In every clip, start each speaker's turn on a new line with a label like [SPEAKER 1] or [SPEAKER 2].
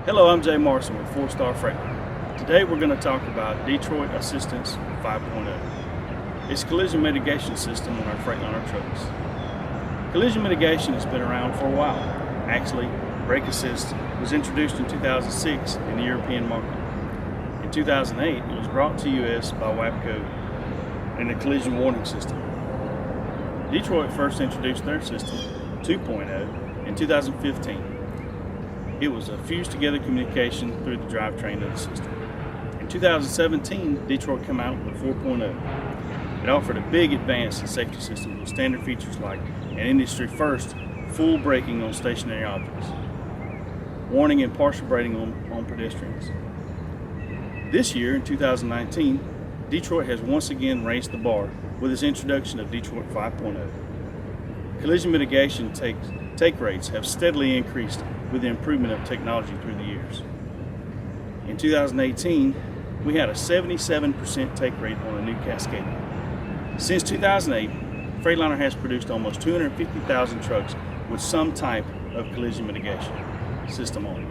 [SPEAKER 1] Hello, I'm Morrison with 4-Star Freightliner. Today we're going to talk about Detroit Assistance 5.0. It's a collision mitigation system on our Freightliner trucks. Collision mitigation has been around for a while. Actually, brake assist was introduced in 2006 in the European market. In 2008, it was brought to US by WAPCO in the collision warning system. Detroit first introduced their system, 2.0, in 2015. It was a fused together communication through the drivetrain of the system. In 2017, Detroit came out with 4.0. It offered a big advance in safety systems with standard features like an industry first full braking on stationary objects, warning and partial braking on pedestrians. This year, in 2019, Detroit has once again raised the bar with its introduction of Detroit 5.0. Collision mitigation take rates have steadily increased with the improvement of technology through the years. In 2018, we had a 77% take rate on a new Cascade. Since 2008, Freightliner has produced almost 250,000 trucks with some type of collision mitigation system on it.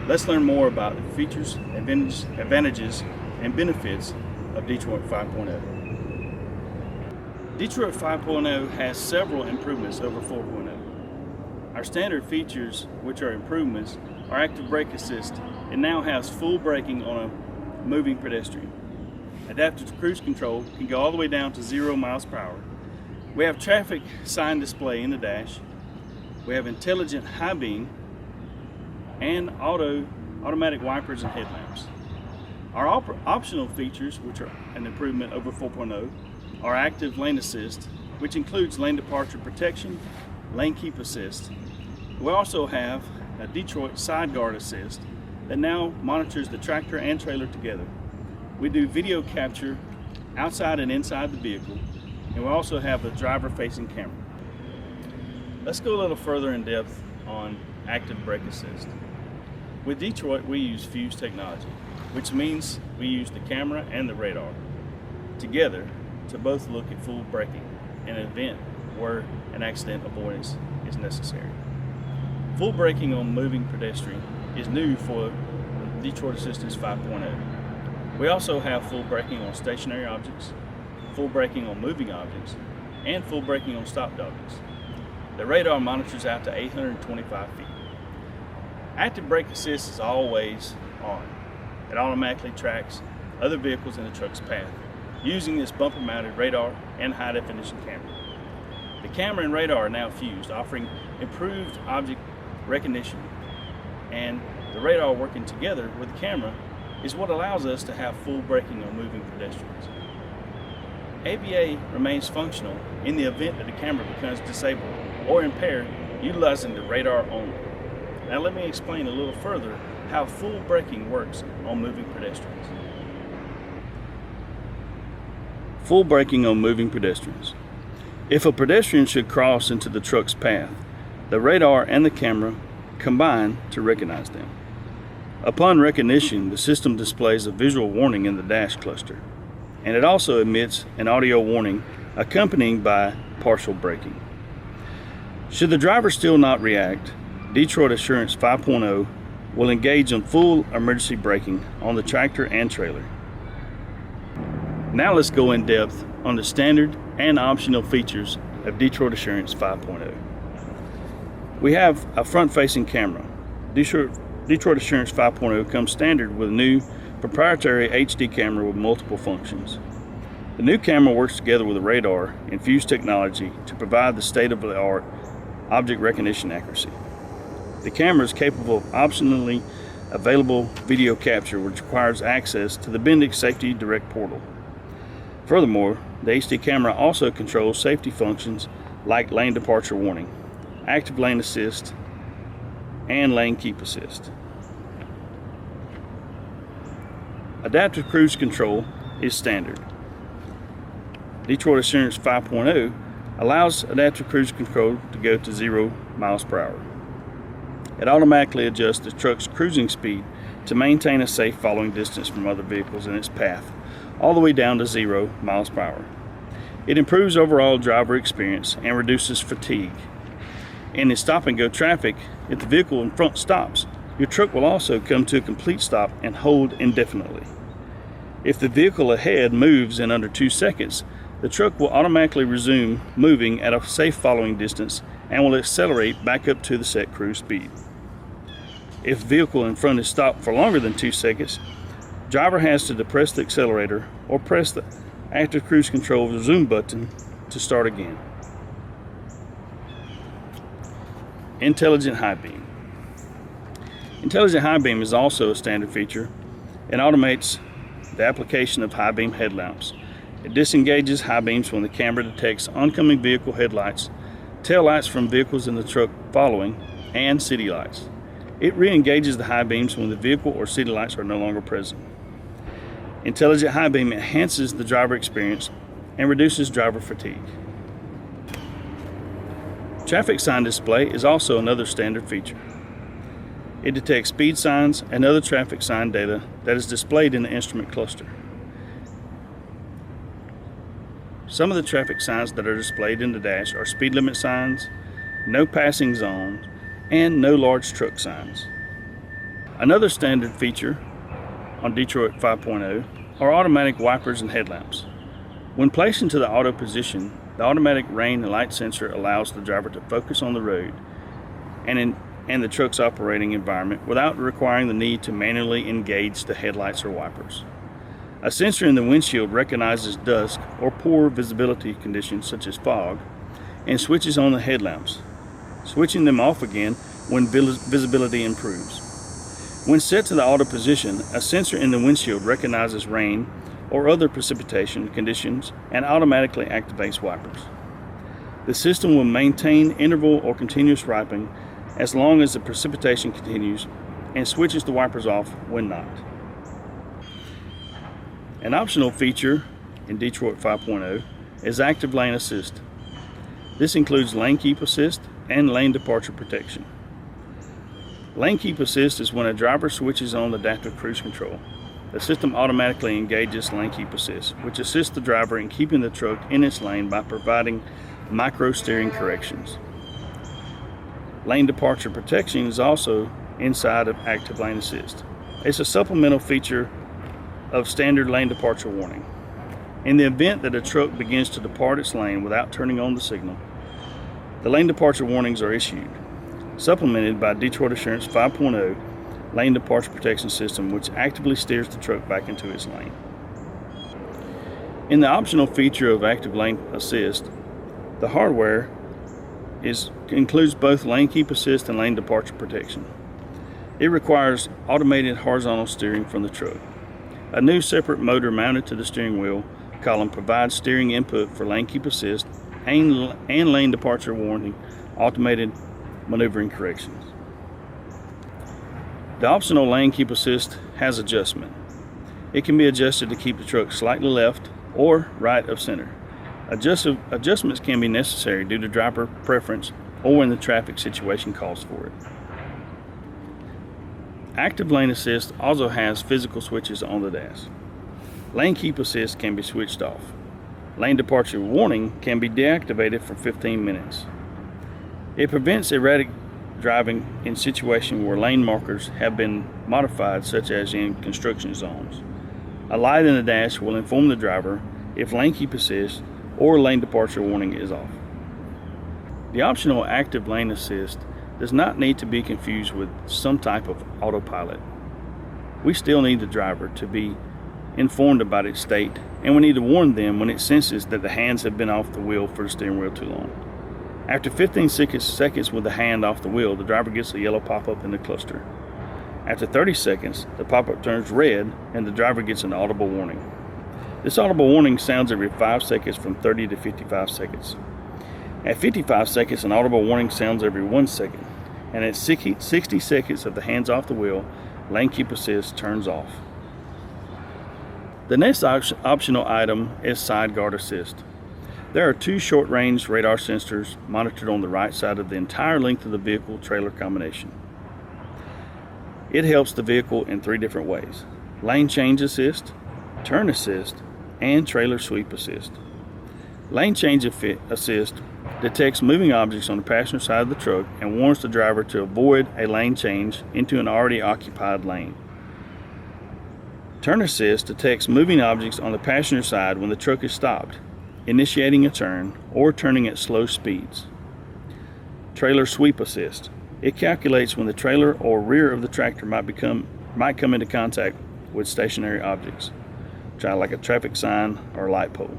[SPEAKER 1] Let's learn more about the features, advantages, and benefits of Detroit 5.0. Detroit 5.0 has several improvements over 4.0. Our standard features, which are improvements, are active brake assist. It now has full braking on a moving pedestrian. Adaptive cruise control can go all the way down to 0 miles per hour. We have traffic sign display in the dash. We have intelligent high beam and automatic wipers and headlamps. Our optional features, which are an improvement over 4.0, are active lane assist, which includes lane departure protection, lane keep assist. We also have a Detroit side guard assist that now monitors the tractor and trailer together. We do video capture outside and inside the vehicle, and we also have a driver facing camera. Let's go a little further in depth on active brake assist. With Detroit, we use fused technology, which means we use the camera and the radar together to both look at full braking in an event where an accident avoidance is necessary. Full braking on moving pedestrian is new for Detroit Assistance 5.0. We also have full braking on stationary objects, full braking on moving objects, and full braking on stopped objects. The radar monitors out to 825 feet. Active brake assist is always on. It automatically tracks other vehicles in the truck's path using this bumper-mounted radar and high-definition camera. The camera and radar are now fused, offering improved object recognition, and the radar working together with the camera is what allows us to have full braking on moving pedestrians. ABA remains functional in the event that the camera becomes disabled or impaired, utilizing the radar only. Now let me explain a little further how full braking works on moving pedestrians. Full braking on moving pedestrians. If a pedestrian should cross into the truck's path, the radar and the camera combine to recognize them. Upon recognition, the system displays a visual warning in the dash cluster, and it also emits an audio warning accompanied by partial braking. Should the driver still not react, Detroit Assurance 5.0 will engage in full emergency braking on the tractor and trailer. Now let's go in depth on the standard and optional features of Detroit Assurance 5.0. We have a front-facing camera. Detroit Assurance 5.0 comes standard with a new proprietary HD camera with multiple functions. The new camera works together with the radar and fused technology to provide the state-of-the-art object recognition accuracy. The camera is capable of optionally available video capture, which requires access to the Bendix Safety Direct portal. Furthermore, the HD camera also controls safety functions like lane departure warning, active lane assist, and lane keep assist. Adaptive cruise control is standard. Detroit Assurance 5.0 allows adaptive cruise control to go to 0 miles per hour. It automatically adjusts the truck's cruising speed to maintain a safe following distance from other vehicles in its path, all the way down to 0 miles per hour. It improves overall driver experience and reduces fatigue. And in stop and go traffic, if the vehicle in front stops, Your truck will also come to a complete stop and hold indefinitely. If the vehicle ahead moves in under 2 seconds, the truck will automatically resume moving at a safe following distance and will accelerate back up to the set cruise speed. If the vehicle in front is stopped for longer than 2 seconds, driver has to depress the accelerator or press the active cruise control resume button to start again. Intelligent high beam. Intelligent high beam is also a standard feature and automates the application of high beam headlamps. It disengages high beams when the camera detects oncoming vehicle headlights, tail lights from vehicles in the truck following, and city lights. It re-engages the high beams when the vehicle or city lights are no longer present. Intelligent high beam enhances the driver experience and reduces driver fatigue. Traffic sign display is also another standard feature. It detects speed signs and other traffic sign data that is displayed in the instrument cluster. Some of the traffic signs that are displayed in the dash are speed limit signs, no passing zones, and no large truck signs. Another standard feature on Detroit 5.0 are automatic wipers and headlamps. When placed into the auto position, the automatic rain and light sensor allows the driver to focus on the road and the truck's operating environment without requiring the need to manually engage the headlights or wipers. A sensor in the windshield recognizes dusk or poor visibility conditions such as fog and switches on the headlamps, switching them off again when visibility improves. When set to the auto position, a sensor in the windshield recognizes rain or other precipitation conditions and automatically activates wipers. The system will maintain interval or continuous wiping as long as the precipitation continues and switches the wipers off when not. An optional feature in Detroit 5.0 is active lane assist. This includes lane keep assist and lane departure protection. Lane keep assist is when a driver switches on adaptive cruise control. The system automatically engages lane keep assist, which assists the driver in keeping the truck in its lane by providing micro steering corrections. Lane departure protection is also inside of active lane assist. It's a supplemental feature of standard lane departure warning. In the event that a truck begins to depart its lane without turning on the signal, the lane departure warnings are issued, supplemented by Detroit Assurance 5.0 lane departure protection system, which actively steers the truck back into its lane. In the optional feature of active lane assist, the hardware includes both lane keep assist and lane departure protection. It requires automated horizontal steering from the truck. A new separate motor mounted to the steering wheel column provides steering input for lane keep assist and lane departure warning automated maneuvering corrections. The optional lane keep assist has adjustment. It can be adjusted to keep the truck slightly left or right of center. Adjustments can be necessary due to driver preference or when the traffic situation calls for it. Active lane assist also has physical switches on the dash. Lane keep assist can be switched off. Lane departure warning can be deactivated for 15 minutes. It prevents erratic driving in situations where lane markers have been modified, such as in construction zones. A light in the dash will inform the driver if lane keep assist or lane departure warning is off. The optional active lane assist does not need to be confused with some type of autopilot. We still need the driver to be informed about its state, and we need to warn them when it senses that the hands have been off the wheel for the steering wheel too long. After 15 seconds with the hand off the wheel, the driver gets a yellow pop-up in the cluster. After 30 seconds, the pop-up turns red and the driver gets an audible warning. This audible warning sounds every 5 seconds from 30 to 55 seconds. At 55 seconds, an audible warning sounds every 1 second. And at 60 seconds of the hands off the wheel, lane keep assist turns off. The next optional item is side guard assist. There are 2 short-range radar sensors monitored on the right side of the entire length of the vehicle-trailer combination. It helps the vehicle in 3 different ways: lane change assist, turn assist, and trailer sweep assist. Lane change assist detects moving objects on the passenger side of the truck and warns the driver to avoid a lane change into an already occupied lane. Turn Assist detects moving objects on the passenger side when the truck is stopped, initiating a turn, or turning at slow speeds. Trailer Sweep Assist. It calculates when the trailer or rear of the tractor might come into contact with stationary objects, like a traffic sign or light pole.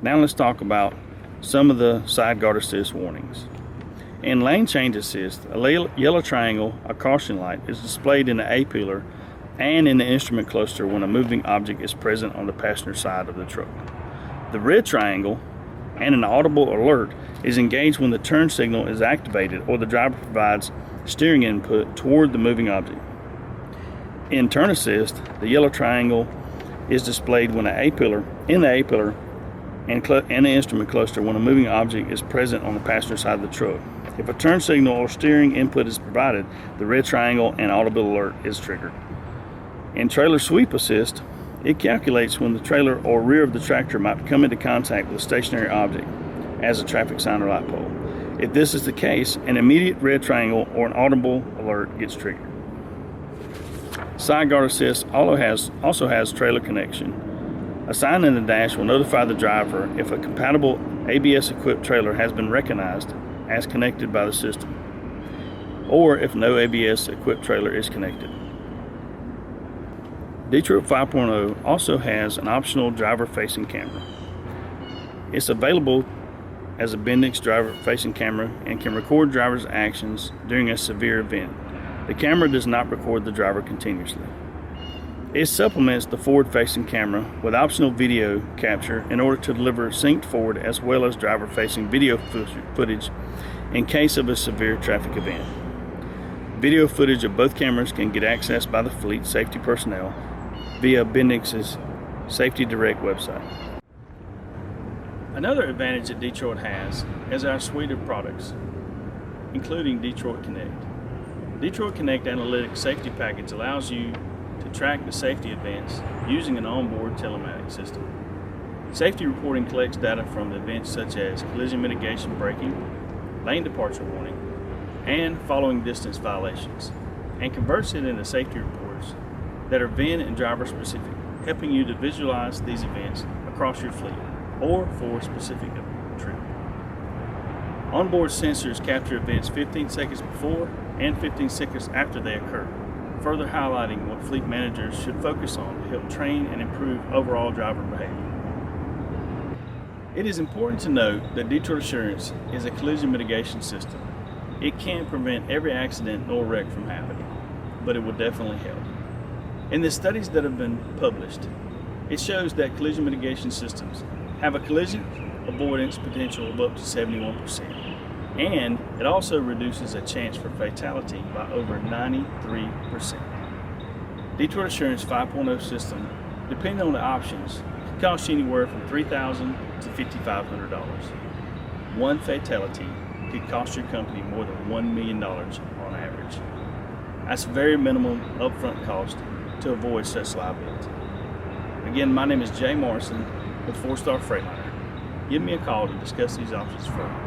[SPEAKER 1] Now let's talk about some of the side guard assist warnings. In lane change assist, a yellow triangle, a caution light, is displayed in the A pillar and in the instrument cluster when a moving object is present on the passenger side of the truck. The red triangle and an audible alert is engaged when the turn signal is activated or the driver provides steering input toward the moving object. In turn assist, the yellow triangle is displayed when in the A pillar and the instrument cluster when a moving object is present on the passenger side of the truck. If a turn signal or steering input is provided, the red triangle and audible alert is triggered. In trailer sweep assist, it calculates when the trailer or rear of the tractor might come into contact with a stationary object, as a traffic sign or light pole. If this is the case, an immediate red triangle or an audible alert gets triggered. Side guard assist also has trailer connection. A sign in the dash will notify the driver if a compatible ABS-equipped trailer has been recognized as connected by the system, or if no ABS-equipped trailer is connected. Detroit 5.0 also has an optional driver-facing camera. It's available as a Bendix driver-facing camera and can record driver's actions during a severe event. The camera does not record the driver continuously. It supplements the forward-facing camera with optional video capture in order to deliver synced forward as well as driver-facing video footage in case of a severe traffic event. Video footage of both cameras can get accessed by the fleet safety personnel via Bendix's Safety Direct website. Another advantage that Detroit has is our suite of products, including Detroit Connect. Detroit Connect Analytics Safety Package allows you to track the safety events using an onboard telematics system. Safety reporting collects data from events such as collision mitigation braking, lane departure warning, and following distance violations, and converts it into safety reports that are VIN and driver specific, helping you to visualize these events across your fleet or for a specific trip. Onboard sensors capture events 15 seconds before and 15 seconds after they occur, further highlighting what fleet managers should focus on to help train and improve overall driver behavior. It is important to note that Detroit Assurance is a collision mitigation system. It can't prevent every accident nor wreck from happening, but it will definitely help. In the studies that have been published, it shows that collision mitigation systems have a collision avoidance potential of up to 71%, and it also reduces a chance for fatality by over 93%. Detroit Assurance 5.0 system, depending on the options, could cost you anywhere from $3,000 to $5,500. One fatality could cost your company more than $1 million on average. That's very minimum upfront cost to avoid such liability. Again, my name is Jay Morrison with 4-Star Freightliner. Give me a call to discuss these options further.